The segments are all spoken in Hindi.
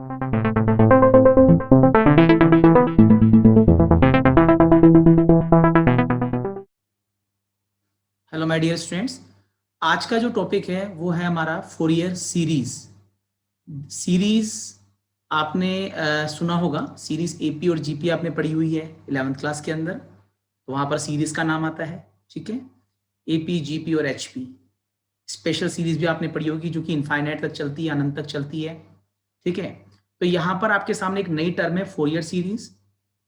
हेलो माय डियर स्टूडेंट्स, आज का जो टॉपिक है वो है हमारा फोरियर सीरीज। सीरीज आपने सुना होगा, सीरीज एपी और जीपी आपने पढ़ी हुई है 11th क्लास के अंदर, तो वहां पर सीरीज का नाम आता है। ठीक है, एपी, जीपी और एचपी। स्पेशल सीरीज भी आपने पढ़ी होगी जो कि इनफाइनाइट तक चलती है, अनंत तक चलती है। ठीक है, तो यहाँ पर आपके सामने एक नई टर्म है फोरियर सीरीज,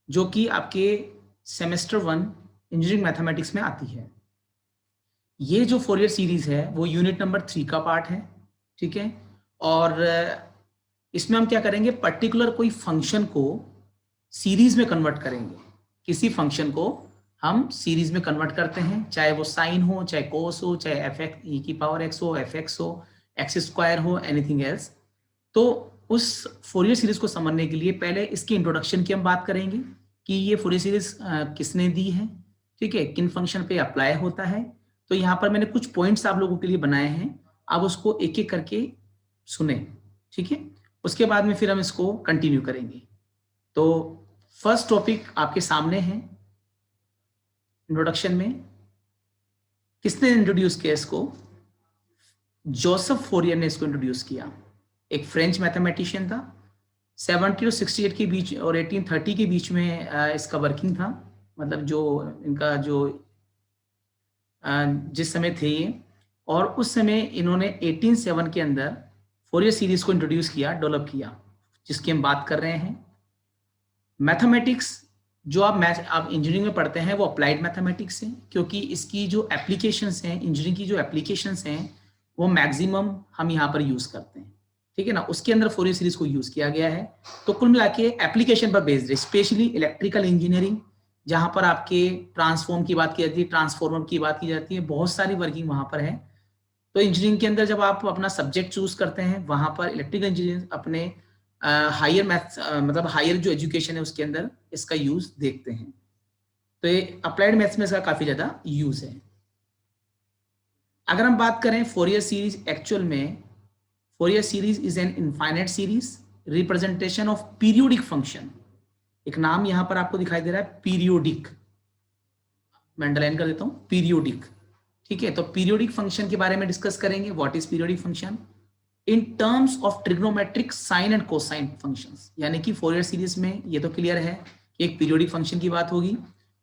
जो कि आपके सेमेस्टर 1 इंजीनियरिंग मैथमेटिक्स में आती है। ये जो फोरियर सीरीज है वो यूनिट नंबर 3 का पार्ट है। ठीक है, और इसमें हम क्या करेंगे, पर्टिकुलर कोई फंक्शन को सीरीज में कन्वर्ट करेंगे। किसी फंक्शन को हम सीरीज में कन्वर्ट करते हैं, चाहे वो साइन हो, चाहे कोस हो, चाहे एफ एक्स ई की पावर एक्स हो, एफ एक्स हो, एक्स स्क्वायर हो, एनीथिंग एल्स। तो उस फोरियर सीरीज को समझने के लिए पहले इसकी इंट्रोडक्शन की हम बात करेंगे कि ये फोरियर सीरीज किसने दी है, ठीक है, किन फंक्शन पे अप्लाई होता है। तो यहाँ पर मैंने कुछ पॉइंट्स आप लोगों के लिए बनाए हैं, आप उसको एक एक करके सुने। ठीक है, उसके बाद में फिर हम इसको कंटिन्यू करेंगे। तो फर्स्ट टॉपिक आपके सामने है। इंट्रोडक्शन में किसने इंट्रोड्यूस किया इसको? जोसेफ फोरियर ने इसको इंट्रोड्यूस किया। एक फ्रेंच मैथमेटिशियन था। 70 और 68 के बीच और 1830 के बीच में इसका वर्किंग था। मतलब जो इनका जो जिस समय थे ये, और उस समय इन्होंने 1807 के अंदर फोरियर सीरीज को इंट्रोड्यूस किया, डेवलप किया, जिसकी हम बात कर रहे हैं। मैथमेटिक्स जो आप इंजीनियरिंग में पढ़ते हैं वो अप्लाइड मैथमेटिक्स है, क्योंकि इसकी जो एप्लीकेशंस हैं, इंजीनियरिंग की जो एप्लीकेशंस हैं वो मैक्सिमम हम यहाँ पर यूज करते हैं। ठीक है ना, उसके अंदर फोरियर सीरीज को यूज किया गया है। तो कुल मिला के एप्लीकेशन पर बेस्ड है, स्पेशली इलेक्ट्रिकल इंजीनियरिंग, जहां पर आपके ट्रांसफॉर्म की बात की जाती है, ट्रांसफॉर्मर की बात की जाती है, बहुत सारी वर्किंग वहां पर है। तो इंजीनियरिंग के अंदर जब आप अपना सब्जेक्ट चूज करते हैं, वहां पर इलेक्ट्रिकल इंजीनियरिंग अपने हायर मैथ्स मतलब हायर जो एजुकेशन है उसके अंदर इसका यूज देखते हैं। तो ये अप्लाइड मैथ्स में इसका काफी ज्यादा यूज है। अगर हम बात करें फोरियर सीरीज, एक्चुअल में Fourier series is an infinite series representation of periodic function. एक नाम यहां पर आपको दिखाई दे रहा है, पीरियोडिक। मैं अंडरलाइन कर देता हूं, पीरियोडिक। ठीक है, तो पीरियोडिक फंक्शन के बारे में डिस्कस करेंगे। What is periodic function in terms of trigonometric sine and cosine functions. यानी कि फोरियर सीरीज में ये तो क्लियर है कि एक पीरियोडिक फंक्शन की बात होगी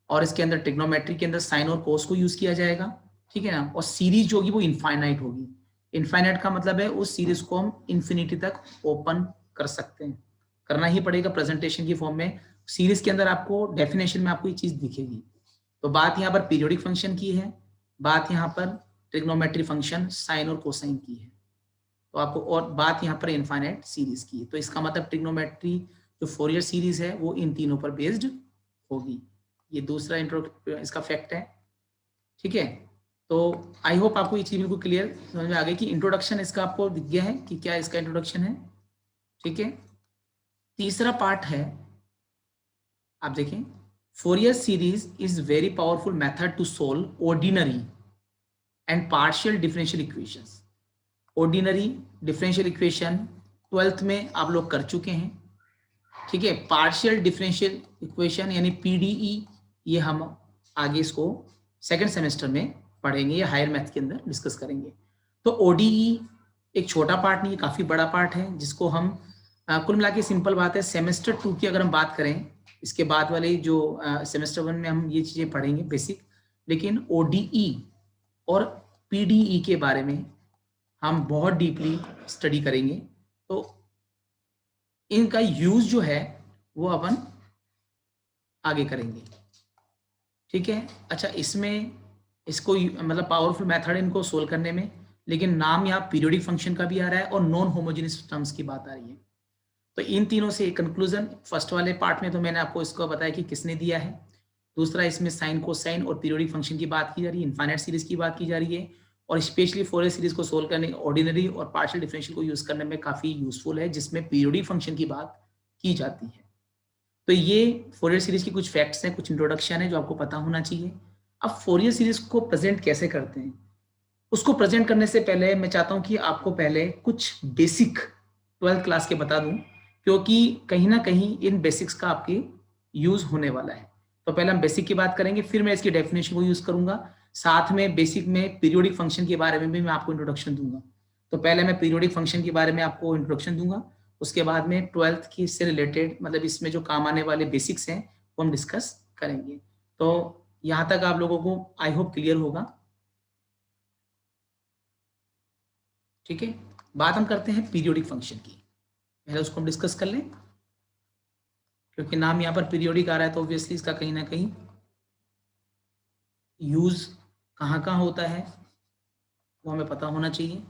और इसके अंदर ट्रिग्नोमेट्री के अंदर साइन और कोस को यूज किया जाएगा। ठीक है ना, और सीरीज जो होगी वो इनफाइनाइट होगी। इनफाइनाइट का मतलब है उस सीरीज को हम इन्फिनिटी तक ओपन कर सकते हैं, करना ही पड़ेगा प्रेजेंटेशन की फॉर्म में। सीरीज के अंदर आपको डेफिनेशन में आपको ये चीज दिखेगी। तो बात यहाँ पर पीरियोडिक फंक्शन की है, बात यहाँ पर ट्रिग्नोमेट्री फंक्शन साइन और कोसाइन की है। तो आपको और बात यहाँ पर इनफाइनाइट सीरीज की है। तो इसका मतलब ट्रिग्नोमेट्री जो फोरियर सीरीज है वो इन तीनों पर बेस्ड होगी। ये दूसरा इसका फैक्ट है। ठीक है, तो आई होप आपको ये चीज बिल्कुल क्लियर समझ में आ गई कि इंट्रोडक्शन इसका आपको दिख गया है कि क्या इसका इंट्रोडक्शन है। ठीक है, तीसरा पार्ट है, आप देखें, Fourier series is very powerful method to solve ordinary and partial differential equations. Ordinary differential equation 12th में आप लोग कर चुके हैं। ठीक है, पार्शियल डिफरेंशियल इक्वेशन यानी पीडीई, ये हम आगे इसको सेकंड सेमेस्टर में पढ़ेंगे या हायर मैथ के अंदर डिस्कस करेंगे। तो ओडीई एक छोटा पार्ट नहीं, काफी बड़ा पार्ट है, जिसको हम कुल मिला के सिंपल बात है, सेमेस्टर 2 की अगर हम बात करें, इसके बाद वाले जो सेमेस्टर 1 में हम ये चीजें पढ़ेंगे बेसिक, लेकिन ओडीई और पीडीई के बारे में हम बहुत डीपली स्टडी करेंगे। तो इनका यूज जो है वो अपन आगे करेंगे। ठीक है, अच्छा, इसमें इसको मतलब पावरफुल मेथड इनको सोल्व करने में, लेकिन नाम यहाँ पीरियोडिक फंक्शन का भी आ रहा है और नॉन होमोजेनियस टर्म्स की बात आ रही है। तो इन तीनों से एक कंक्लूजन, फर्स्ट वाले पार्ट में तो मैंने आपको इसको बताया कि किसने दिया है। दूसरा, इसमें साइन कोसाइन और पीरियोडिक फंक्शन की बात की जा रही है, इनफाइनाइट सीरीज की बात की जा रही है, और स्पेशली फोरियर सीरीज को सोल्व करने, ऑर्डिनरी और पार्शियल डिफरेंशियल को यूज करने में काफी यूजफुल है, जिसमें पीरियोडिक फंक्शन की बात की जाती है। तो ये फोरियर सीरीज की कुछ फैक्ट्स हैं, कुछ इंट्रोडक्शन है जो आपको पता होना चाहिए। अब फोरियर सीरीज को प्रेजेंट कैसे करते हैं, उसको प्रेजेंट करने से पहले मैं चाहता हूं कि आपको पहले कुछ बेसिक 12th क्लास के बता दूं क्योंकि कहीं ना कहीं इन बेसिक्स का आपके यूज होने वाला है। तो पहले हम बेसिक की बात करेंगे, फिर मैं इसकी डेफिनेशन को यूज करूंगा, साथ में बेसिक में पीरियोडिक फंक्शन के बारे में भी मैं आपको इंट्रोडक्शन दूंगा। तो पहले मैं पीरियोडिक फंक्शन के बारे में आपको इंट्रोडक्शन दूंगा, उसके बाद में 12th की से रिलेटेड मतलब इसमें जो काम आने वाले बेसिक्स हैं वो हम डिस्कस करेंगे। तो यहां तक आप लोगों को आई होप क्लियर होगा। ठीक है, बात हम करते हैं पीरियोडिक फंक्शन की। पहले उसको हम डिस्कस कर लें, क्योंकि नाम यहाँ पर पीरियोडिक आ रहा है तो ऑब्वियसली इसका कहीं ना कहीं यूज कहाँ कहाँ होता है वो हमें पता होना चाहिए।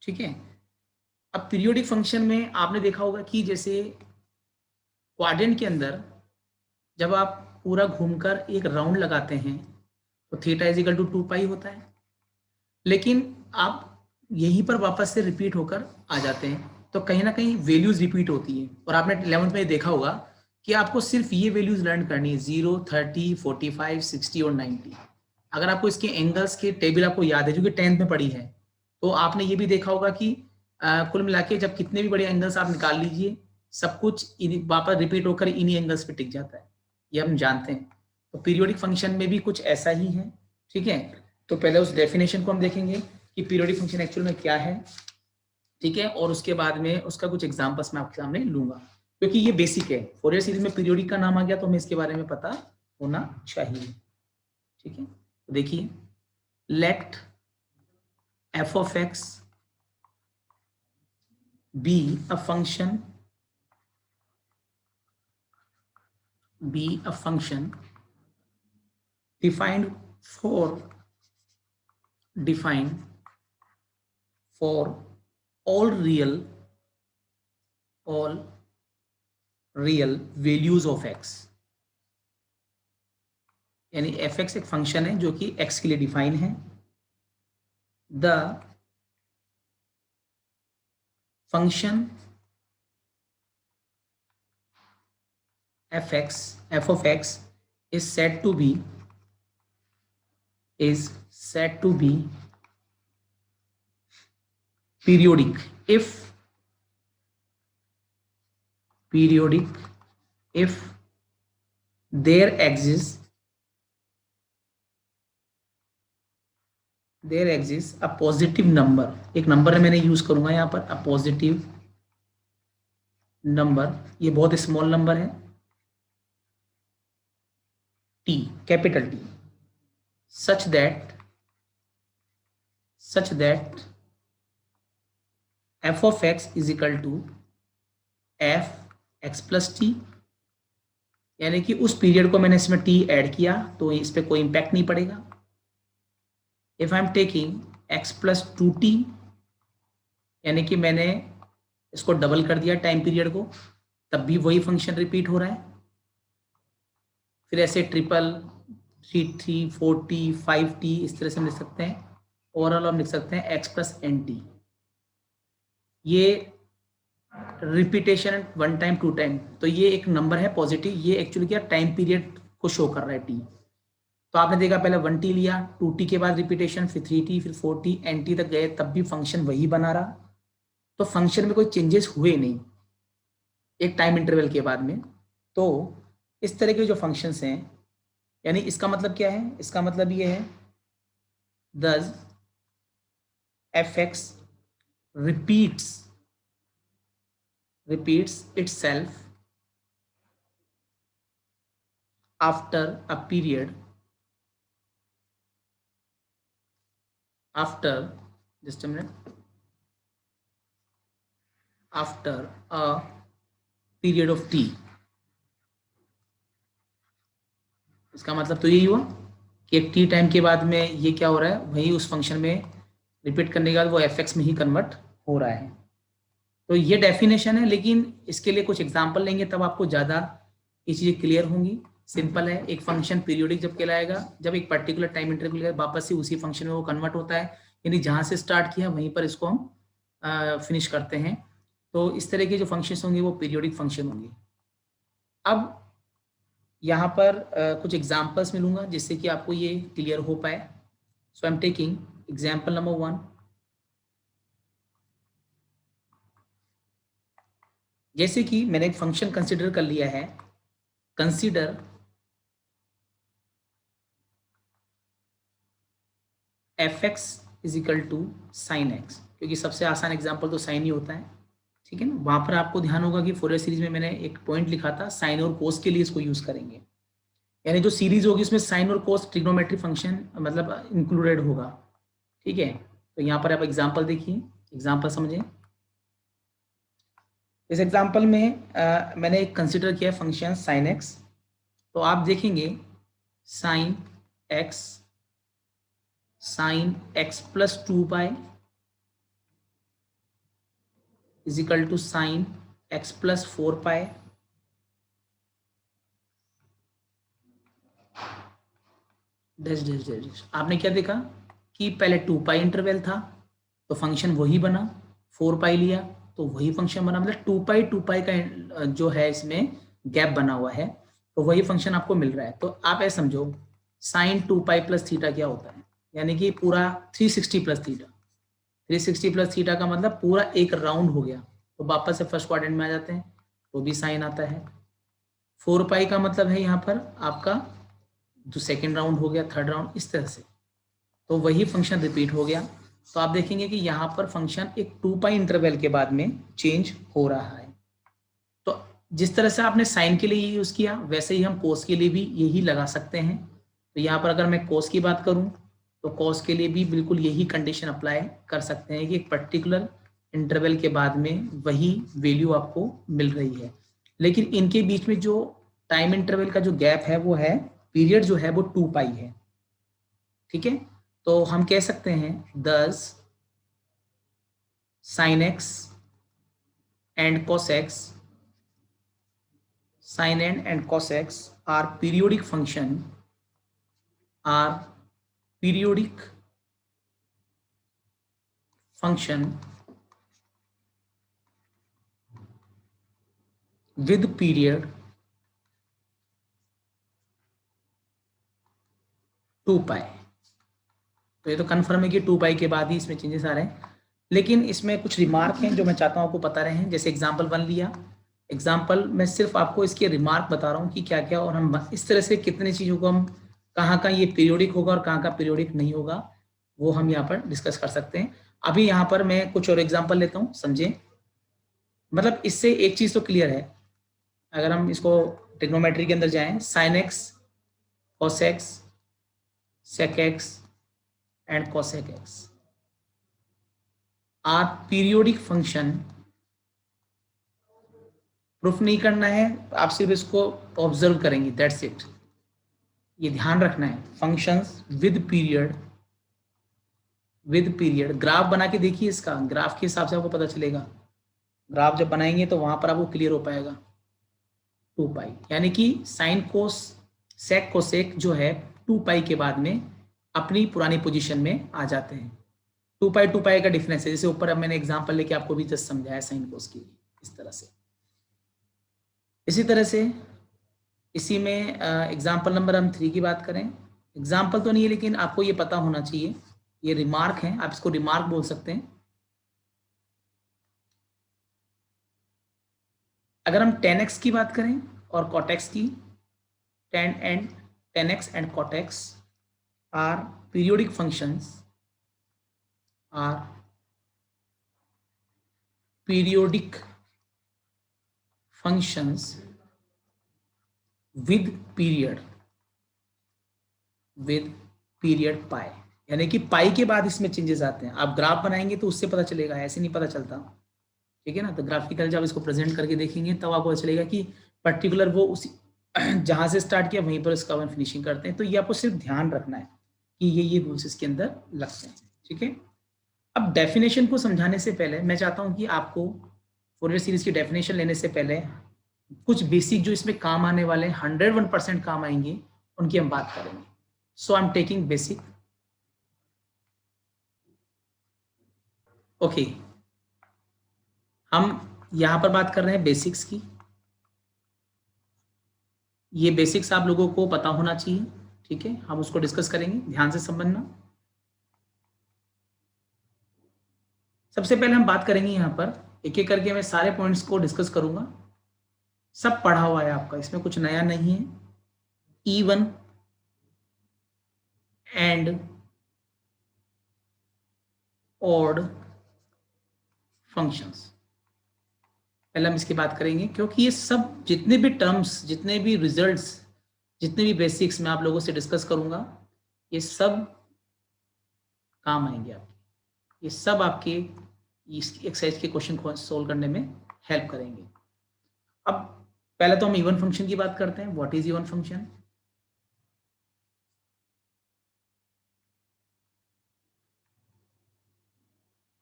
ठीक है, अब पीरियोडिक फंक्शन में आपने देखा होगा कि जैसे क्वाड्रेंट के अंदर जब आप पूरा घूमकर एक राउंड लगाते हैं तो थीटा इज इक्वल टू 2 पाई होता है, लेकिन आप यहीं पर वापस से रिपीट होकर आ जाते हैं तो कहीं ना कहीं वैल्यूज रिपीट होती है। और आपने 11th में देखा होगा कि आपको सिर्फ ये वैल्यूज लर्न करनी है, 0, 30, 45, 60 और 90। अगर आपको इसके एंगल्स की टेबल आपको याद है जो कि 10th में पढ़ी है, तो आपने ये भी देखा होगा कि कुल मिला के जब कितने भी बड़े एंगल्स आप निकाल लीजिए, सब कुछ वापस रिपीट होकर इन्हीं एंगल्स पे टिक जाता है, ये हम जानते हैं। तो पीरियोडिक फंक्शन में भी कुछ ऐसा ही है। ठीक है, तो पहले उस डेफिनेशन को हम देखेंगे कि पीरियोडिक फंक्शन एक्चुअल में क्या है। ठीक है, और उसके बाद में उसका कुछ एग्जांपल्स मैं आपके सामने लूंगा, क्योंकि ये बेसिक है। फोरियर सीरीज में पीरियोडिक का नाम आ गया तो हमें इसके बारे में पता होना चाहिए। ठीक है, तो देखिए, late f of x be a function defined for defined for all real values of x। यानी एफ एक्स एक फंक्शन है जो कि x के लिए डिफाइन है। The function f of x is said to be periodic if there exists a positive number. एक नंबर मैंने यूज करूंगा यहाँ पर, अ पॉजिटिव नंबर, ये बहुत स्मॉल नंबर है, t, capital T, such that f of x is equal to f x plus t। यानी कि उस पीरियड को मैंने इसमें t ऐड किया तो इस पर कोई इंपैक्ट नहीं पड़ेगा। If I am taking x plus 2t, यानी कि मैंने इसको डबल कर दिया टाइम पीरियड को, तब भी वही फंक्शन रिपीट हो रहा है। फिर ऐसे ट्रिपल, 3t, 4t, 5t, इस तरह से हम लिख सकते हैं। ओवरऑल हम लिख सकते हैं x plus nt। ये रिपीटेशन 1 टाइम 2 टाइम, तो ये एक नंबर है पॉजिटिव, ये एक्चुअली क्या टाइम पीरियड को शो कर रहा है t। तो आपने देखा पहले 1t लिया, 2t के बाद रिपीटेशन, फिर 3t, फिर 4t, nt तक गए तब भी फंक्शन वही बना रहा। तो फंक्शन में कोई चेंजेस हुए नहीं एक टाइम इंटरवल के बाद में। तो इस तरह के जो फंक्शंस हैं, यानी इसका मतलब क्या है, इसका मतलब ये है thus fx repeats itself after a period, after just a minute, after a period of t। इसका मतलब तो यही हुआ कि एक टी टाइम के बाद में ये क्या हो रहा है, वही उस फंक्शन में रिपीट करने के बाद वो एफ एक्स में ही कन्वर्ट हो रहा है। तो ये डेफिनेशन है, लेकिन इसके लिए कुछ एग्जांपल लेंगे तब आपको ज़्यादा ये चीज़ें क्लियर होंगी। सिंपल है, एक फंक्शन पीरियोडिक जब कहलाएगा जब एक पर्टिकुलर टाइम इंटरवल के वापस से उसी फंक्शन में वो कन्वर्ट होता है, यानी जहाँ से स्टार्ट किया वहीं पर इसको हम फिनिश करते हैं। तो इस तरह के जो फंक्शंस होंगे वो पीरियोडिक फंक्शन होंगे। अब यहाँ पर कुछ एग्जाम्पल्स मिलूंगा जिससे कि आपको ये क्लियर हो पाए। So I am taking example number 1। जैसे कि मैंने एक फंक्शन कंसिडर कर लिया है, consider fx is equal to sine x, क्योंकि सबसे आसान एग्जाम्पल तो साइन ही होता है, ठीक है ना। वहां पर आपको ध्यान होगा कि फोरियर सीरीज में मैंने एक पॉइंट लिखा था, साइन और कोस के लिए इसको यूज करेंगे, यानी जो सीरीज होगी उसमें साइन और कोस ट्रिग्नोमेट्री फंक्शन मतलब इंक्लूडेड होगा, ठीक है। तो यहाँ पर आप एग्जाम्पल देखिए, एग्जाम्पल समझें। इस एग्जाम्पल में मैंने एक कंसिडर किया है फंक्शन साइन एक्स, तो आप देखेंगे sine x plus 2 pi is equal to sine x plus 4 pi, dash dash dash. आपने क्या देखा कि पहले 2 पाई इंटरवल था तो फंक्शन वही बना, 4 पाई लिया तो वही फंक्शन बना, मतलब 2 पाई का जो है इसमें गैप बना हुआ है, तो वही फंक्शन आपको मिल रहा है। तो आप ऐसे समझो साइन 2 पाई प्लस थीटा क्या होता है, यानी कि पूरा 360 प्लस थीटा, 360 प्लस थीटा का मतलब पूरा एक राउंड हो गया, तो वापस से फर्स्ट क्वाड्रेंट में आ जाते हैं तो भी साइन आता है। 4 पाई का मतलब है यहाँ पर आपका जो सेकेंड राउंड हो गया, थर्ड राउंड, इस तरह से, तो वही फंक्शन रिपीट हो गया। तो आप देखेंगे कि यहाँ पर फंक्शन एक 2 पाई इंटरवल के बाद में चेंज हो रहा है। तो जिस तरह से आपने साइन के लिए यूज किया वैसे ही हम कोस के लिए भी यही लगा सकते हैं। तो यहाँ पर अगर मैं कोस की बात करूँ तो कोस के लिए भी बिल्कुल यही कंडीशन अप्लाई कर सकते हैं कि एक पर्टिकुलर इंटरवल के बाद में वही वैल्यू आपको मिल रही है, लेकिन इनके बीच में जो टाइम इंटरवल का जो गैप है वो है, पीरियड जो है वो 2 पाई है, ठीक है। तो हम कह सकते हैं दस sine x and cos x, sine and cos x are periodic function, are periodic function with period 2 pi. तो ये तो कंफर्म है कि 2 पाई के बाद ही इसमें चेंजेस आ रहे हैं, लेकिन इसमें कुछ रिमार्क हैं जो मैं चाहता हूं आपको पता रहे हैं। जैसे एग्जांपल 1 लिया, एग्जांपल मैं सिर्फ आपको इसके रिमार्क बता रहा हूं कि क्या क्या, और हम इस तरह से कितनी चीज़ों को हम कहाँ का ये पीरियोडिक होगा और कहाँ का पीरियोडिक नहीं होगा वो हम यहाँ पर डिस्कस कर सकते हैं। अभी यहाँ पर मैं कुछ और एग्जाम्पल लेता हूँ, समझे। मतलब इससे एक चीज़ तो क्लियर है, अगर हम इसको ट्रिग्नोमेट्री के अंदर जाएं, sine x cos x sec x and cosec x are periodic function. Proof नहीं करना है, आप सिर्फ इसको ऑब्जर्व करेंगे, दैट्स इट। ये ध्यान रखना है, फंक्शंस विद पीरियड। ग्राफ बना के देखिए, इसका ग्राफ के हिसाब से आपको पता चलेगा, ग्राफ जब बनाएंगे तो वहां पर आपको क्लियर हो पाएगा। 2 पाई यानी कि साइन कोस सेक कोसेक जो है 2 पाई के बाद में अपनी पुरानी पोजीशन में आ जाते हैं। 2 पाई का डिफरेंस है, जैसे ऊपर अब मैंने एग्जांपल लेके आपको भी जस्ट समझाया साइन कोस की, इस तरह से। इसी तरह से इसी में एग्जांपल नंबर हम 3 की बात करें, एग्जांपल तो नहीं है लेकिन आपको ये पता होना चाहिए, ये रिमार्क है, आप इसको रिमार्क बोल सकते हैं। अगर हम 10x की बात करें और cot-x की, 10x and cot-x are periodic functions, are periodic functions with period pi, यानी कि पाई के बाद इसमें चेंजेस आते हैं। आप ग्राफ बनाएंगे तो उससे पता चलेगा, ऐसे नहीं पता चलता, ठीक है ना। तो ग्राफिकल जब इसको प्रेजेंट करके देखेंगे तब आपको पता चलेगा कि पर्टिकुलर वो उसी जहां से स्टार्ट किया वहीं पर इसका वन फिनिशिंग करते हैं। तो ये आपको सिर्फ ध्यान रखना है कि ये रूल्स इसके अंदर लगते हैं, ठीक है। अब डेफिनेशन को समझाने से पहले मैं चाहता हूं कि आपको फोरियर सीरीज की डेफिनेशन लेने से पहले कुछ बेसिक जो इसमें काम आने वाले 101% काम आएंगे उनकी हम बात करेंगे। So I am taking basic, okay. हम यहां पर बात कर रहे हैं बेसिक्स की। ये बेसिक्स आप लोगों को पता होना चाहिए, ठीक है। हम उसको डिस्कस करेंगे, ध्यान से समझना। सबसे पहले हम बात करेंगे यहाँ पर एक एक करके मैं सारे पॉइंट्स को डिस्कस करूंगा। सब पढ़ा हुआ है आपका, इसमें कुछ नया नहीं है। इवन एंड ऑड फंक्शंस, पहले हम इसकी बात करेंगे, क्योंकि ये सब जितने भी टर्म्स, जितने भी रिजल्ट्स, जितने भी बेसिक्स मैं आप लोगों से डिस्कस करूंगा, ये सब काम आएंगे आपके। ये सब आपके इस एक्सरसाइज के क्वेश्चन को सोल्व करने में हेल्प करेंगे। अब पहले तो हम इवन फंक्शन की बात करते हैं। What is even function?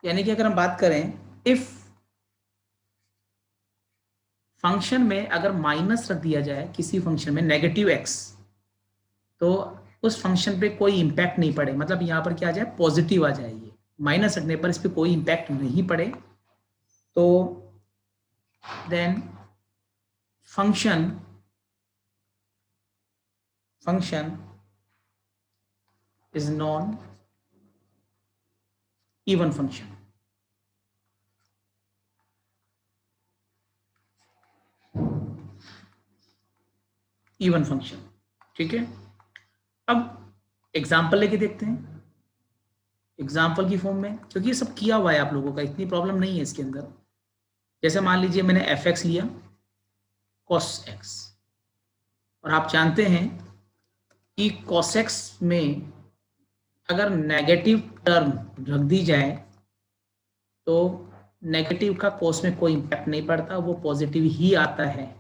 यानी कि अगर हम बात करें, इफ फंक्शन में अगर माइनस रख दिया जाए, किसी फंक्शन में नेगेटिव एक्स, तो उस फंक्शन पे कोई इंपैक्ट नहीं पड़े, मतलब यहां पर क्या आ जाए, पॉजिटिव आ जाए। ये माइनस रखने पर इस पर कोई इंपैक्ट नहीं पड़े, तो then function is non even function. Even function, ठीक है। अब एग्जाम्पल लेके देखते हैं, एग्जाम्पल की फॉर्म में, क्योंकि ये सब किया हुआ है आप लोगों का, इतनी प्रॉब्लम नहीं है इसके अंदर। जैसे मान लीजिए मैंने एफ एक्स लिया, कॉस एक्स, और आप जानते हैं कि कॉस एक्स में अगर नेगेटिव टर्म रख दी जाए तो नेगेटिव का कॉस में कोई इंपैक्ट नहीं पड़ता, वो पॉजिटिव ही आता है।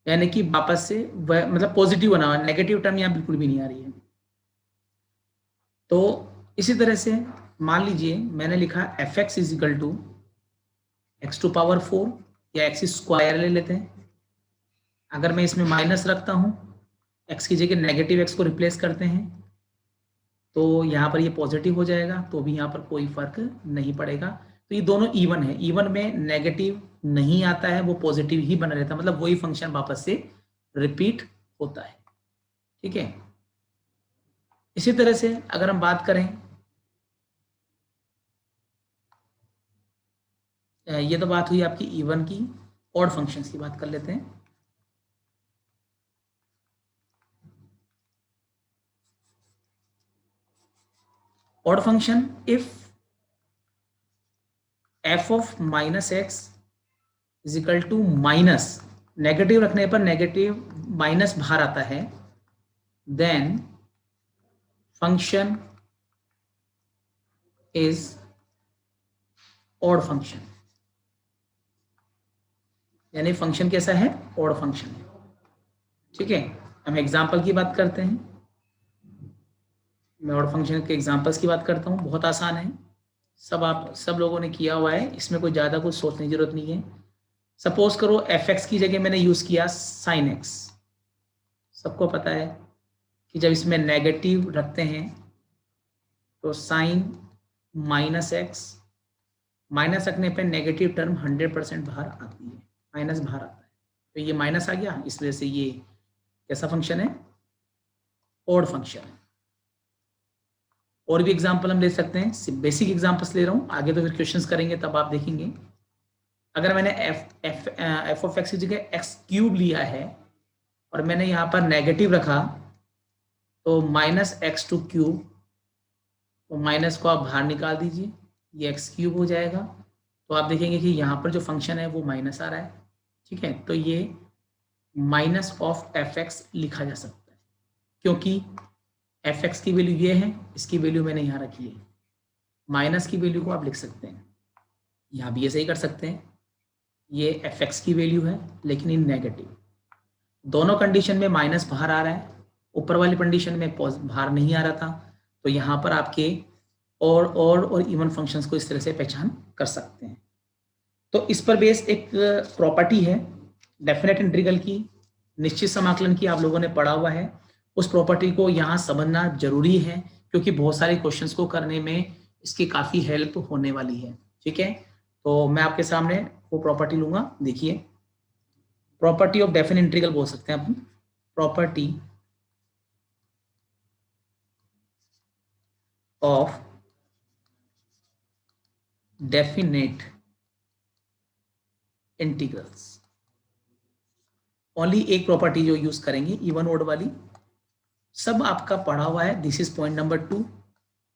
यानी कि वापस से मतलब पॉजिटिव बना हुआ, नेगेटिव टर्म यहाँ बिल्कुल भी नहीं आ रही है। तो इसी तरह से मान लीजिए मैंने लिखा f x is equal to x to power 4 या एक्स स्क्वायर ले लेते हैं। अगर मैं इसमें माइनस रखता हूं, एक्स की जगह नेगेटिव एक्स को रिप्लेस करते हैं, तो यहाँ पर ये पॉजिटिव हो जाएगा, तो भी यहाँ पर कोई फर्क नहीं पड़ेगा। तो ये दोनों इवन है, इवन में नेगेटिव नहीं आता है, वो पॉजिटिव ही बना रहता है, मतलब वही फंक्शन वापस से रिपीट होता है, ठीक है। इसी तरह से अगर हम बात करें, ये तो बात हुई आपकी इवन की, ऑड फंक्शंस की बात कर लेते हैं। Odd function, if f of minus x is equal to minus, negative रखने पर नेगेटिव माइनस बाहर आता है, then function is odd function. यानी फंक्शन कैसा है, ऑड फंक्शन है, ठीक है। हम एग्जांपल की बात करते हैं, मैं ऑड फंक्शन के एग्जांपल्स की बात करता हूँ, बहुत आसान है, सब लोगों ने किया हुआ है, इसमें कोई ज़्यादा कुछ सोचने की जरूरत नहीं है। सपोज करो एफ एक्स की जगह मैंने यूज़ किया साइन एक्स। सबको पता है कि जब इसमें नेगेटिव रखते हैं तो साइन माइनस एक्स, माइनस रखने पर नेगेटिव टर्म 100% बाहर आती है, माइनस बाहर आता है, तो ये माइनस आ गया, इस वजह से ये कैसा फंक्शन है, ऑड फंक्शन है। और भी एग्जांपल हम ले सकते हैं, बेसिक एग्जांपल्स ले रहा हूँ, आगे तो फिर क्वेश्चंस करेंगे तब आप देखेंगे। अगर मैंने एफ ऑफ एक्स की जगह एक्स क्यूब लिया है और मैंने यहाँ पर नेगेटिव रखा, तो माइनस एक्स टू क्यूब, तो माइनस को आप बाहर निकाल दीजिए, ये एक्स क्यूब हो जाएगा, तो आप देखेंगे कि यहाँ पर जो फंक्शन है वो माइनस आ रहा है, ठीक है। तो ये माइनस ऑफ एफ एक्स लिखा जा सकता है, क्योंकि एफ एक्स की वैल्यू ये है, इसकी वैल्यू मैंने यहाँ रखी है, माइनस की वैल्यू को आप लिख सकते हैं, यहाँ भी ऐसे ही कर सकते हैं, ये एफ एक्स की वैल्यू है लेकिन इन नेगेटिव, दोनों कंडीशन में माइनस बाहर आ रहा है, ऊपर वाली कंडीशन में बाहर नहीं आ रहा था, तो यहाँ पर आपके और इवन फंक्शंस को इस तरह से पहचान कर सकते हैं। तो इस पर बेस एक प्रॉपर्टी है डेफिनेट इंटीग्रल की, निश्चित समाकलन की, आप लोगों ने पढ़ा हुआ है, उस प्रॉपर्टी को यहाँ समझना जरूरी है, क्योंकि बहुत सारे क्वेश्चंस को करने में इसकी काफ़ी हेल्प होने वाली है, ठीक है। तो मैं आपके सामने वो प्रॉपर्टी लूंगा, देखिए, प्रॉपर्टी ऑफ डेफिनेट इंटीग्रल बोल सकते हैं अपन, property of definite integrals. Only एक प्रॉपर्टी जो यूज करेंगे इवन ओड वाली, सब आपका पढ़ा हुआ है। दिस इज पॉइंट नंबर 2,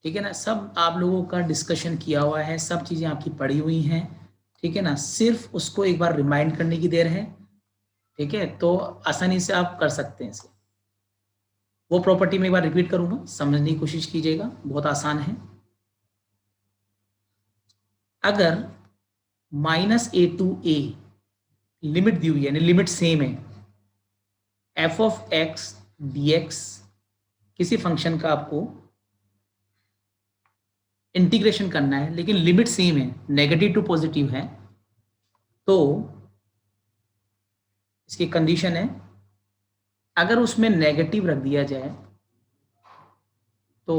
ठीक है ना। सब आप लोगों का डिस्कशन किया हुआ है, सब चीजें आपकी पढ़ी हुई हैं, ठीक है ना। सिर्फ उसको एक बार रिमाइंड करने की देर है, ठीक है। तो आसानी से आप कर सकते हैं इसे। वो प्रॉपर्टी में एक बार रिपीट करूंगा, समझने की कोशिश कीजिएगा, बहुत आसान है। अगर -a to a लिमिट दी हुई है, यानी लिमिट सेम है, f ऑफ x dx किसी फंक्शन का आपको इंटीग्रेशन करना है, लेकिन लिमिट सेम है, नेगेटिव टू पॉजिटिव है, तो इसकी कंडीशन है अगर उसमें नेगेटिव रख दिया जाए तो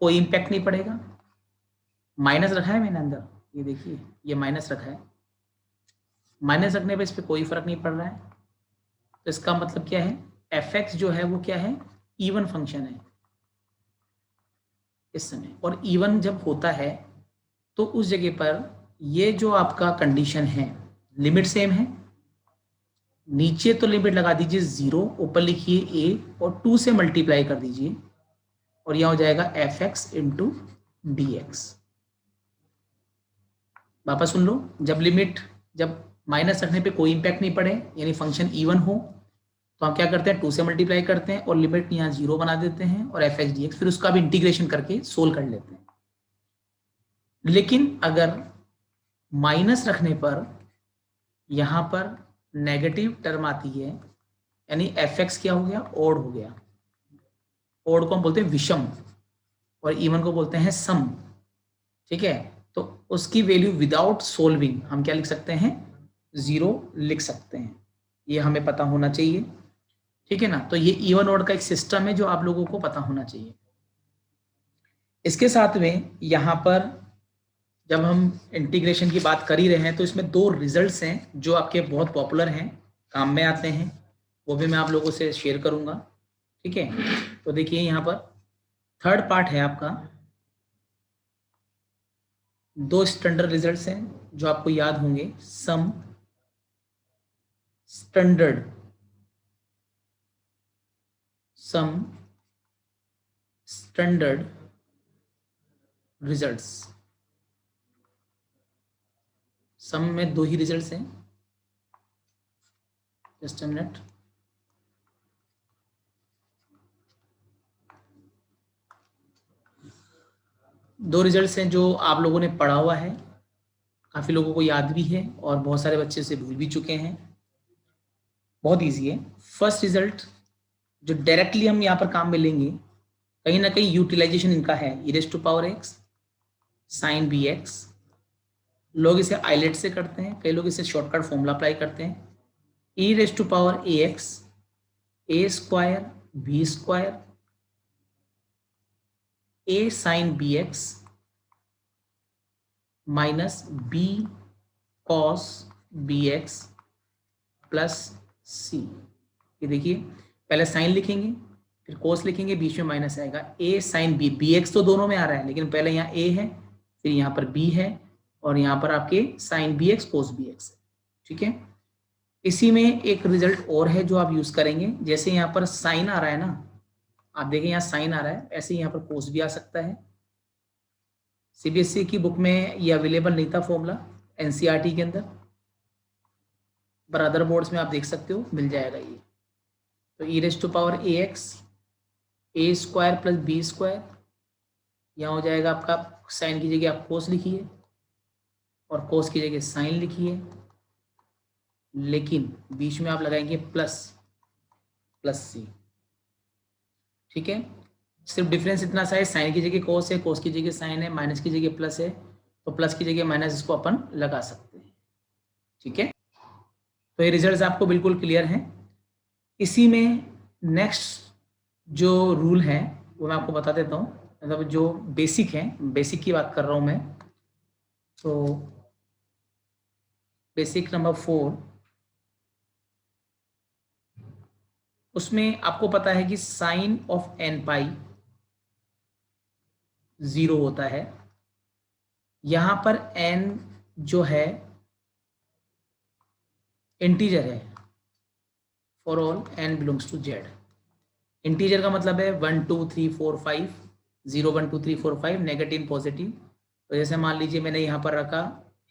कोई इंपैक्ट नहीं पड़ेगा। माइनस रखा है मैंने अंदर, ये देखिए, ये माइनस रखा है, माइनस रखने पे इस पर कोई फर्क नहीं पड़ रहा है। तो इसका मतलब क्या है, एफ एक्स जो है वो क्या है, इवन फंक्शन है इस समय। और इवन जब होता है तो उस जगह पर ये जो आपका कंडीशन है, लिमिट सेम है, नीचे तो लिमिट लगा दीजिए 0, ऊपर लिखिए a और 2 से मल्टीप्लाई कर दीजिए, और यहां हो जाएगा F x into D x. वापस सुन लो, जब माइनस रखने पे कोई इंपैक्ट नहीं पड़े, यानी फंक्शन इवन हो, तो हम क्या करते हैं, 2 से मल्टीप्लाई करते हैं और लिमिट यहाँ 0 बना देते हैं, और एफ एक्स डी एक्स, फिर उसका भी इंटीग्रेशन करके सोल्व कर लेते हैं। लेकिन अगर माइनस रखने पर यहां पर नेगेटिव टर्म आती है, यानी एफ एक्स क्या हो गया, ओड हो गया। ओड को हम बोलते हैं विषम, और इवन को बोलते हैं सम, ठीक है। तो उसकी वैल्यू विदाउट सोल्विंग हम क्या लिख सकते हैं, 0 लिख सकते हैं। ये हमें पता होना चाहिए, ठीक है ना। तो ये इवन ओड का एक सिस्टम है जो आप लोगों को पता होना चाहिए। इसके साथ में यहां पर जब हम इंटीग्रेशन की बात कर ही रहे हैं, तो इसमें 2 रिजल्ट्स हैं जो आपके बहुत पॉपुलर हैं, काम में आते हैं, वो भी मैं आप लोगों से शेयर करूंगा, ठीक है। तो देखिए यहाँ पर थर्ड पार्ट है आपका, 2 स्टैंडर्ड रिजल्ट्स हैं जो आपको याद होंगे, सम स्टैंडर्ड रिजल्ट्स। सम में 2 ही रिजल्ट्स हैं, जस्ट अ मिनट। दो रिजल्ट्स हैं जो आप लोगों ने पढ़ा हुआ है, काफी लोगों को याद भी है, और बहुत सारे बच्चे से भूल भी चुके हैं। बहुत इजी है। फर्स्ट रिजल्ट जो डायरेक्टली हम यहाँ पर काम में लेंगे, कहीं ना कहीं यूटिलाइजेशन इनका है, e raise to power x sine b x. लोग इसे आइलेट से करते हैं, कई लोग इसे शॉर्टकट फॉर्मूला अप्लाई करते हैं, e raise to power a x a square b square a sine b x minus b cos b x plus c. ये देखिए, पहले साइन लिखेंगे, फिर कोस लिखेंगे, बीच में माइनस आएगा, ए साइन बी, बी एक्स तो दोनों में आ रहा है, लेकिन पहले यहाँ ए है, फिर यहाँ पर बी है, और यहाँ पर आपके sine b x cos b x है, ठीक है। इसी में एक रिजल्ट और है जो आप यूज करेंगे, जैसे यहाँ पर साइन आ रहा है ना, आप देखें यहाँ साइन आ रहा है, ऐसे ही यहाँ पर कोस भी आ सकता है। सीबीएसई की बुक में ये अवेलेबल नहीं था फॉर्मूला, एनसीईआरटी के अंदर, पर अदर बोर्ड्स में आप देख सकते हो, मिल जाएगा ये। तो e raise to power a x a square plus b square, यहाँ हो जाएगा आपका, साइन की जगह आप कोस लिखिए और कोस की जगह साइन लिखिए, लेकिन बीच में आप लगाएंगे प्लस सी, ठीक है। सिर्फ डिफरेंस इतना सा है, साइन की जगह कोस है, कोस की जगह साइन है, माइनस की जगह प्लस है, तो प्लस की जगह माइनस इसको अपन लगा सकते हैं, ठीक है। तो ये रिजल्ट्स आपको बिल्कुल क्लियर हैं। इसी में नेक्स्ट जो रूल है वो मैं आपको बता देता हूँ, मतलब जो बेसिक है, बेसिक की बात कर रहा हूँ मैं। तो बेसिक नंबर 4, उसमें आपको पता है कि साइन ऑफ एन पाई 0 होता है। यहां पर n जो है इंटीजर है for all n belongs to z। Integer का मतलब है 1 2 3 4 5, 0 1 2 3 4 5 नेगेटिव पॉजिटिव। तो जैसे मान लीजिए मैंने यहाँ पर रखा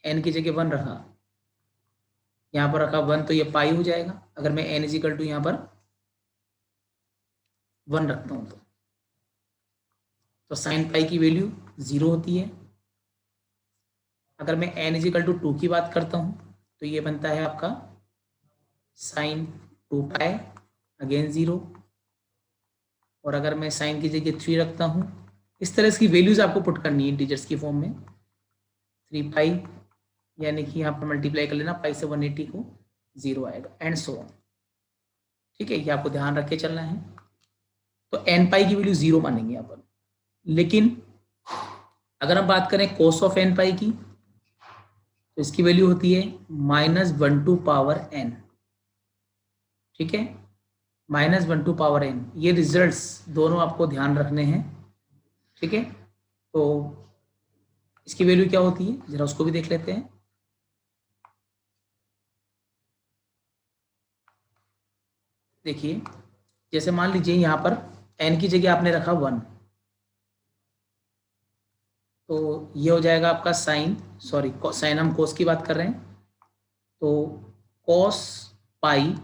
n की जगह 1 रखा, यहाँ पर रखा 1, तो ये पाई हो जाएगा। अगर मैं n इजिकल टू यहाँ पर 1 रखता हूँ तो साइन पाई की वैल्यू 0 होती है। अगर मैं n इजिकल टू 2 की बात करता हूँ तो ये बनता है आपका साइन 2 पाई अगेन 0। और अगर मैं साइन की जगह 3 रखता हूँ, इस तरह की वैल्यूज आपको पुट करनी है इंटीजर्स की फॉर्म में। 3 पाई यानी कि यहाँ पर मल्टीप्लाई कर लेना, पाई से 180 को 0 आएगा एंड सो ऑन। ठीक है, ये आपको ध्यान रख के चलना है। तो n पाई की वैल्यू 0 मानेंगे यहाँ पर। लेकिन अगर हम बात करें कोस ऑफ n पाई की, तो इसकी वैल्यू होती है -1 टू पावर n। ठीक है, -1 टू पावर n। ये रिजल्ट्स दोनों आपको ध्यान रखने हैं। ठीक है, तो इसकी वैल्यू क्या होती है जरा उसको भी देख लेते हैं। देखिए, जैसे मान लीजिए यहाँ पर n की जगह आपने रखा 1, तो ये हो जाएगा आपका साइन, सॉरी साइन, हम कोस की बात कर रहे हैं, तो कोस पाई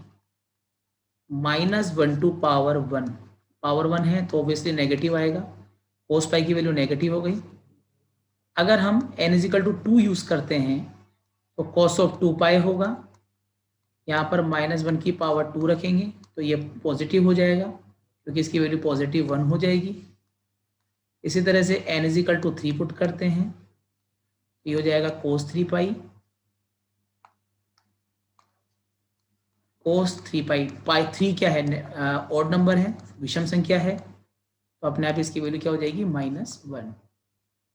-1 टू पावर 1, पावर 1 है तो ऑब्वियसली नेगेटिव आएगा। कोस पाई की वैल्यू नेगेटिव हो गई। अगर हम n इजिकल टू 2 यूज करते हैं तो कॉस ऑफ 2 पाई होगा। यहाँ पर -1 की पावर 2 रखेंगे तो ये पॉजिटिव हो जाएगा, क्योंकि इसकी वैल्यू पॉजिटिव 1 हो जाएगी। इसी तरह से n इजिकल टू 3 पुट करते हैं, ये हो जाएगा कोस 3 पाई। कोस 3 पाई, पाई 3 क्या है, ऑड नंबर है, विषम संख्या है, तो अपने आप इसकी वैल्यू क्या हो जाएगी -1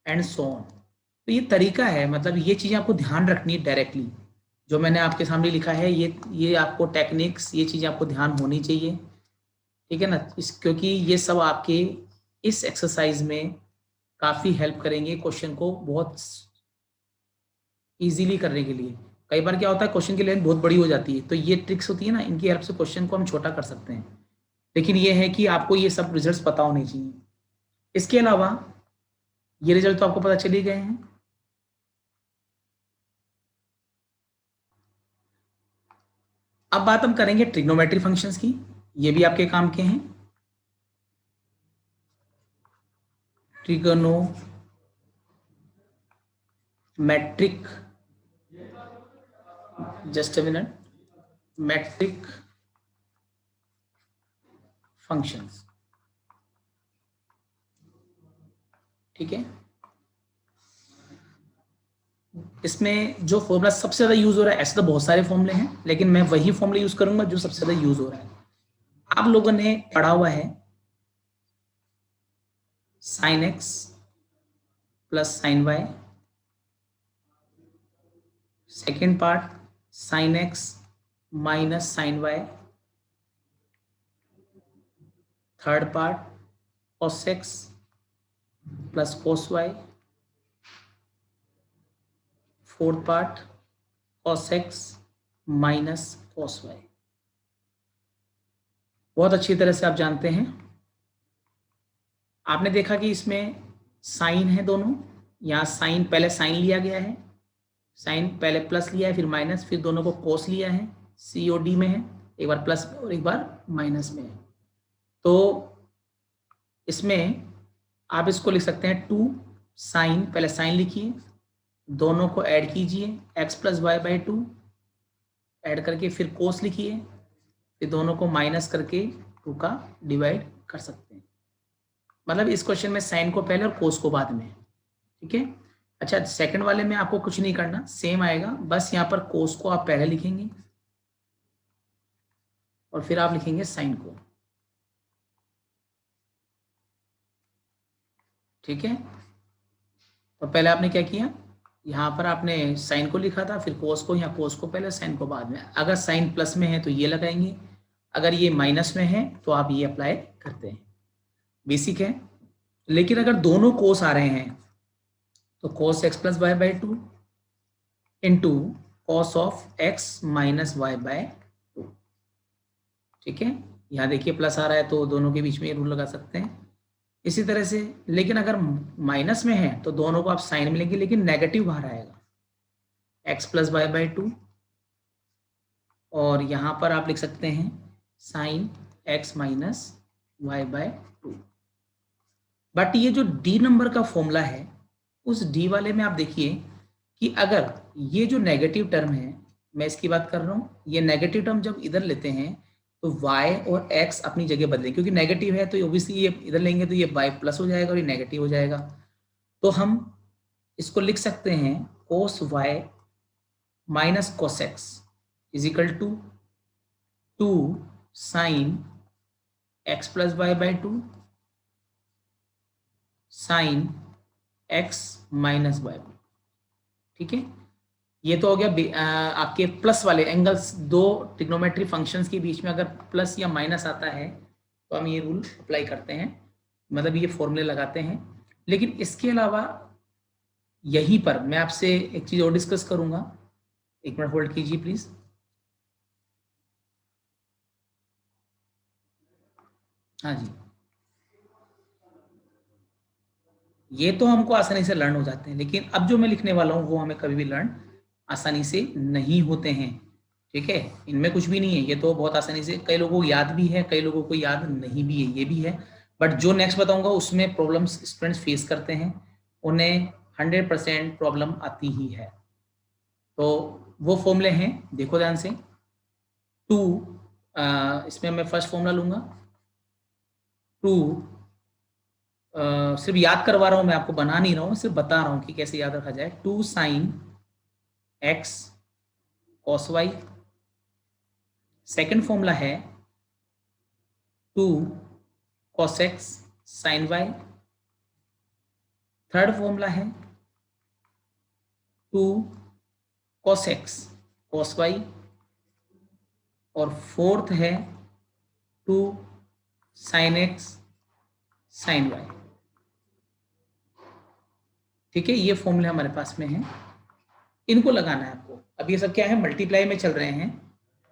एंड सो ऑन। तो ये तरीका है, मतलब ये चीज़ें आपको ध्यान रखनी है डायरेक्टली। जो मैंने आपके सामने लिखा है ये आपको टेक्निक्स, ये चीज़ें आपको ध्यान होनी चाहिए। ठीक है ना, क्योंकि ये सब आपके इस एक्सरसाइज में काफ़ी हेल्प करेंगे क्वेश्चन को बहुत इजीली करने के लिए। कई बार क्या होता है, क्वेश्चन की लेंथ बहुत बड़ी हो जाती है, तो ये ट्रिक्स होती है ना, इनकी हेल्प से क्वेश्चन को हम छोटा कर सकते हैं। लेकिन ये है कि आपको ये सब रिजल्ट्स पता होने चाहिए। इसके अलावा ये रिजल्ट तो आपको पता चल ही गए हैं। अब बात हम करेंगे ट्रिग्नोमेट्री फंक्शंस की, ये भी आपके काम के हैं। Trigonometric, just a minute, metric functions. ठीक है, इसमें जो फॉर्मूला सबसे ज्यादा यूज हो रहा है, ऐसे तो बहुत सारे फॉर्मूले हैं, लेकिन मैं वही फॉर्मूला यूज करूंगा जो सबसे ज्यादा यूज हो रहा है। आप लोगों ने पढ़ा हुआ है sine x plus sine y, second part sine x minus sine y, third part cos x plus cos y, fourth part cos x minus cos y. बहुत अच्छी तरह से आप जानते हैं। आपने देखा कि इसमें साइन है दोनों, यहाँ साइन पहले साइन लिया गया है, साइन पहले प्लस लिया है फिर माइनस, फिर दोनों को कोस लिया है, COD में है, एक बार प्लस और एक बार माइनस में है। तो इसमें आप इसको लिख सकते हैं 2 साइन, पहले साइन लिखिए, दोनों को ऐड कीजिए x plus y by 2, add करके फिर कोस लिखिए, फिर दोनों को माइनस करके 2 का डिवाइड कर सकते हैं। मतलब इस क्वेश्चन में साइन को पहले और कोस को बाद में। ठीक है, अच्छा सेकंड वाले में आपको कुछ नहीं करना, सेम आएगा, बस यहाँ पर कोस को आप पहले लिखेंगे और फिर आप लिखेंगे साइन को। ठीक है, तो पहले आपने क्या किया, यहाँ पर आपने साइन को लिखा था, फिर कोस को, यहाँ कोस को पहले साइन को बाद में। अगर साइन प्लस में है तो ये लगाएंगे, अगर ये माइनस में है तो आप ये अप्लाई करते हैं। बेसिक है। लेकिन अगर दोनों कोस आ रहे हैं तो cos x plus y by 2 into cos of x minus y by 2। ठीक है, यहाँ देखिए प्लस आ रहा है तो दोनों के बीच में रूल लगा सकते हैं इसी तरह से। लेकिन अगर माइनस में है तो दोनों को आप साइन में लेंगे, लेकिन नेगेटिव बाहर आएगा, एक्स प्लस वाई बाय 2, और यहां पर आप लिख सकते हैं sine x minus y by 2। But ये जो डी नंबर का फॉर्मूला है, उस डी वाले में आप देखिए कि अगर ये जो नेगेटिव टर्म है, मैं इसकी बात कर रहा हूं, ये नेगेटिव टर्म जब इधर लेते हैं तो y और x अपनी जगह बदलें, क्योंकि नेगेटिव है तो ऑब्वियसली ये इधर लेंगे तो ये y प्लस हो जाएगा और ये नेगेटिव हो जाएगा। तो हम इसको लिख सकते हैं cos y minus cos x is equal to 2 sine x plus y by 2 sine x minus y. ठीक है, ये तो हो गया आपके प्लस वाले एंगल्स। दो ट्रिग्नोमेट्री फंक्शंस के बीच में अगर प्लस या माइनस आता है तो हम ये रूल अप्लाई करते हैं, मतलब ये फॉर्मूले लगाते हैं। लेकिन इसके अलावा यहीं पर मैं आपसे एक चीज और डिस्कस करूंगा, एक मिनट होल्ड कीजिए प्लीज। हाँ जी, ये तो हमको आसानी से लर्न हो जाते हैं, लेकिन अब जो मैं लिखने वाला हूँ वो हमें कभी भी लर्न आसानी से नहीं होते हैं। ठीक है, इनमें कुछ भी नहीं है, ये तो बहुत आसानी से कई लोगों को याद भी है, कई लोगों को याद नहीं भी है, ये भी है। बट जो नेक्स्ट बताऊंगा उसमें प्रॉब्लम्स स्टूडेंट्स फेस करते हैं, उन्हें 100% प्रॉब्लम आती ही है। तो वो फॉर्मूले हैं, देखो ध्यान से। 2 इसमें मैं फर्स्ट फॉर्मूला लूंगा 2, सिर्फ याद करवा रहा हूं मैं, आपको बना नहीं रहा हूं, सिर्फ बता रहा हूं कि कैसे याद रखा जाए। 2 sine x cos y. Second formula है 2 cos x sine y. Third formula है 2 कॉस एक्स कॉस वाई। और फोर्थ है 2 साइन एक्स साइन वाई। ठीक है, ये फॉर्मूले हमारे पास में है, इनको लगाना है आपको। अब ये सब क्या है, मल्टीप्लाई में चल रहे हैं,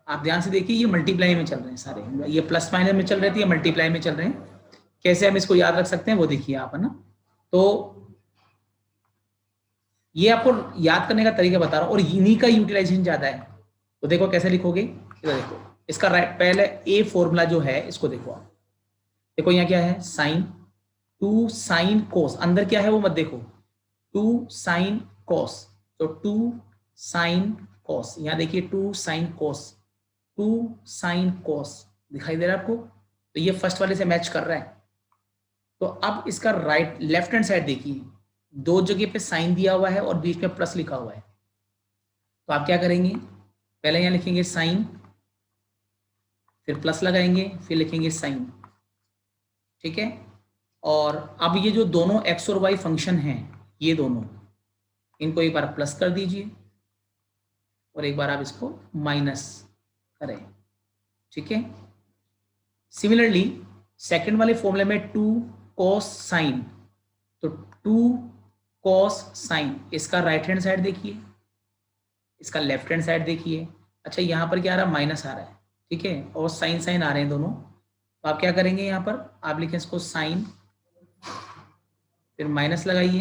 आप ध्यान से देखिए, ये मल्टीप्लाई में चल रहे हैं सारे, ये प्लस माइनस में चल रहे थे, ये मल्टीप्लाई में चल रहे हैं। कैसे हम इसको याद रख सकते हैं वो देखिए आप, है ना। तो ये आपको याद करने का तरीका बता रहा हूं, और इन्हीं का यूटिलाइजेशन ज्यादा है। तो देखो कैसे लिखोगे, इधर देखो, इसका राइट पहले ए फॉर्मूला जो है इसको देखो आप, देखो यहाँ क्या है, साइन 2 साइन कोस, अंदर क्या है वो मत देखो, 2 साइन कोस, तो 2 साइन कोस, यहाँ देखिए 2 साइन कोस, 2 साइन कोस दिखाई दे रहा है आपको, तो ये फर्स्ट वाले से मैच कर रहा है। तो अब इसका राइट लेफ्ट हैंड साइड देखिए, दो जगह पे साइन दिया हुआ है और बीच में प्लस लिखा हुआ है। तो आप क्या करेंगे, पहले यहाँ लिखेंगे साइन, फिर प्लस लगाएंगे, फिर लिखेंगे साइन। ठीक है, और अब ये जो दोनों एक्स और वाई फंक्शन हैं, ये दोनों, इनको एक बार प्लस कर दीजिए और एक बार आप इसको माइनस करें। ठीक है, सिमिलरली सेकंड वाले फॉर्मूले में 2 cos साइन, तो 2 cos साइन, इसका राइट हैंड साइड देखिए, इसका लेफ्ट हैंड साइड देखिए। अच्छा, यहाँ पर क्या आ रहा है, माइनस आ रहा है। ठीक है, और साइन साइन आ रहे हैं दोनों, तो आप क्या करेंगे, यहाँ पर आप लिखें इसको साइन, फिर माइनस लगाइए,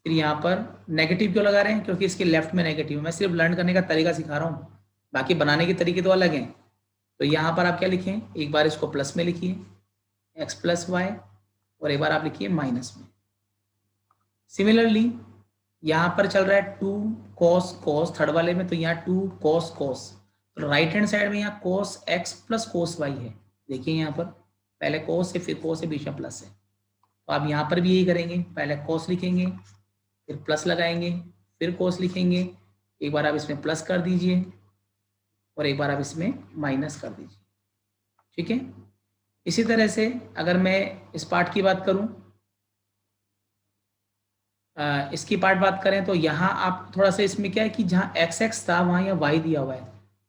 फिर यहाँ पर नेगेटिव क्यों लगा रहे हैं, क्योंकि इसके लेफ्ट में नेगेटिव है। मैं सिर्फ लर्न करने का तरीका सिखा रहा हूँ, बाकी बनाने के तरीके तो अलग हैं। तो यहाँ पर आप क्या लिखें, एक बार इसको प्लस में लिखिए एक्स प्लस वाई, और एक बार आप लिखिए माइनस में। सिमिलरली यहाँ पर चल रहा है 2 cos cos थर्ड वाले में, तो यहाँ 2 cos cos, तो राइट हैंड साइड में यहाँ cos x plus cos y है। देखिए यहाँ पर पहले cos है, फिर cos है, बीच में प्लस है। तो आप यहाँ पर भी यही करेंगे, पहले cos लिखेंगे, फिर प्लस लगाएंगे, फिर cos लिखेंगे, एक बार आप इसमें प्लस कर दीजिए और एक बार आप इसमें माइनस कर दीजिए। ठीक है, इसी तरह से अगर मैं इस पार्ट की बात करूं, इसकी पार्ट बात करें, तो यहाँ आप थोड़ा सा इसमें क्या है कि जहाँ एक्स एक्स था वहाँ यहाँ वाई दिया हुआ है,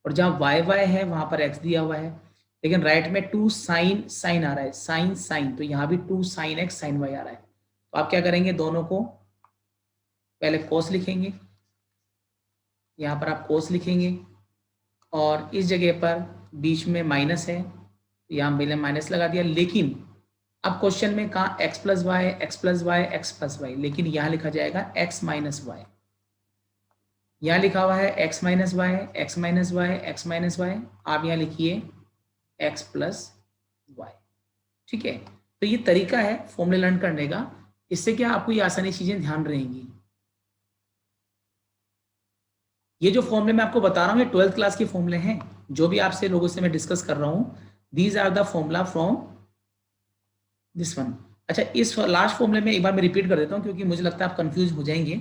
और जहाँ वाई वाई है वहाँ पर एक्स दिया हुआ है। लेकिन राइट में 2 साइन साइन आ रहा है, साइन साइन, तो यहाँ भी 2 साइन एक्स साइन वाई आ रहा है। तो आप क्या करेंगे, दोनों को पहले कोस लिखेंगे, यहाँ पर आप कोस लिखेंगे और इस जगह पर बीच में माइनस है, यहाँ मैंने माइनस लगा दिया। लेकिन अब क्वेश्चन में कहा x plus y, x plus y, x plus y, लेकिन यहाँ लिखा जाएगा x माइनस वाई। यहाँ लिखा हुआ है x minus y, x minus y, x minus y, आप यहाँ लिखिए x प्लस वाई। ठीक है, तो ये तरीका है फॉर्मूले लर्न करने का, इससे क्या आपको ये आसानी चीजें ध्यान रहेंगी। ये जो फॉर्मूले मैं आपको बता रहा हूँ ये 12th क्लास के फॉर्मूले हैं, जो भी आपसे लोगों से मैं डिस्कस कर रहा हूँ, these are the formula from this one. अच्छा, इस लास्ट फॉर्मूले में एक बार मैं रिपीट कर देता हूँ क्योंकि मुझे लगता है आप कंफ्यूज हो जाएंगे।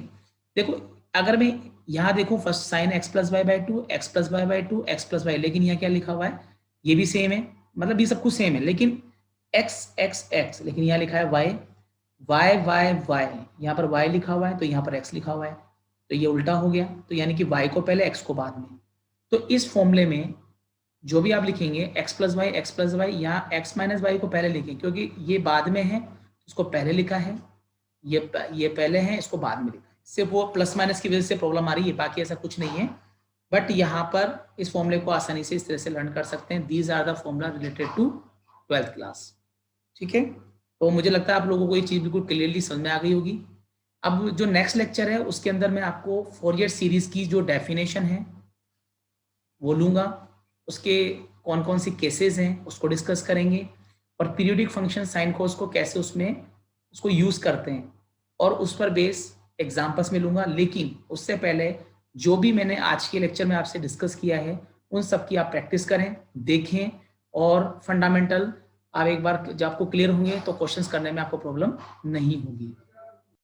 देखो, अगर मैं यहाँ देखूँ first sine x plus y by two, x plus y by two, x plus y, लेकिन यहाँ क्या लिखा हुआ है, ये भी सेम है, मतलब ये सब कुछ सेम है, लेकिन एक्स एक्स एक्स, लेकिन यहाँ लिखा है वाई वाई वाई वाई, यहाँ पर वाई लिखा हुआ है तो यहाँ पर एक्स लिखा हुआ है, तो ये उल्टा हो गया, तो यानी कि वाई को पहले एक्स को बाद में। तो इस फॉर्मूले में जो भी आप लिखेंगे एक्स प्लस वाई, यहाँ एक्स माइनस वाई को पहले लिखें क्योंकि ये बाद में है, इसको पहले लिखा है, ये पहले है, इसको बाद में लिखा है, सिर्फ वो प्लस माइनस की वजह से प्रॉब्लम आ रही है, बाकी ऐसा कुछ नहीं है। बट यहाँ पर इस फॉर्मूले को आसानी से इस तरह से लर्न कर सकते हैं। These are the formula related to 12th class. ठीक है, तो मुझे लगता है आप लोगों को ये चीज बिल्कुल क्लियरली समझ में आ गई होगी। अब जो नेक्स्ट लेक्चर है उसके अंदर मैं आपको फोरियर सीरीज की जो डेफिनेशन है वो लूंगा, उसके कौन कौन सी केसेस हैं उसको डिस्कस करेंगे, और पीरियोडिक फंक्शन साइन कोस को कैसे उसमें उसको यूज करते हैं, और उस पर बेस एग्जाम्पल्स में लूंगा। लेकिन उससे पहले जो भी मैंने आज के लेक्चर में आपसे डिस्कस किया है उन सब की आप प्रैक्टिस करें, देखें, और फंडामेंटल आप एक बार जब आपको क्लियर होंगे तो क्वेश्चंस करने में आपको प्रॉब्लम नहीं होगी।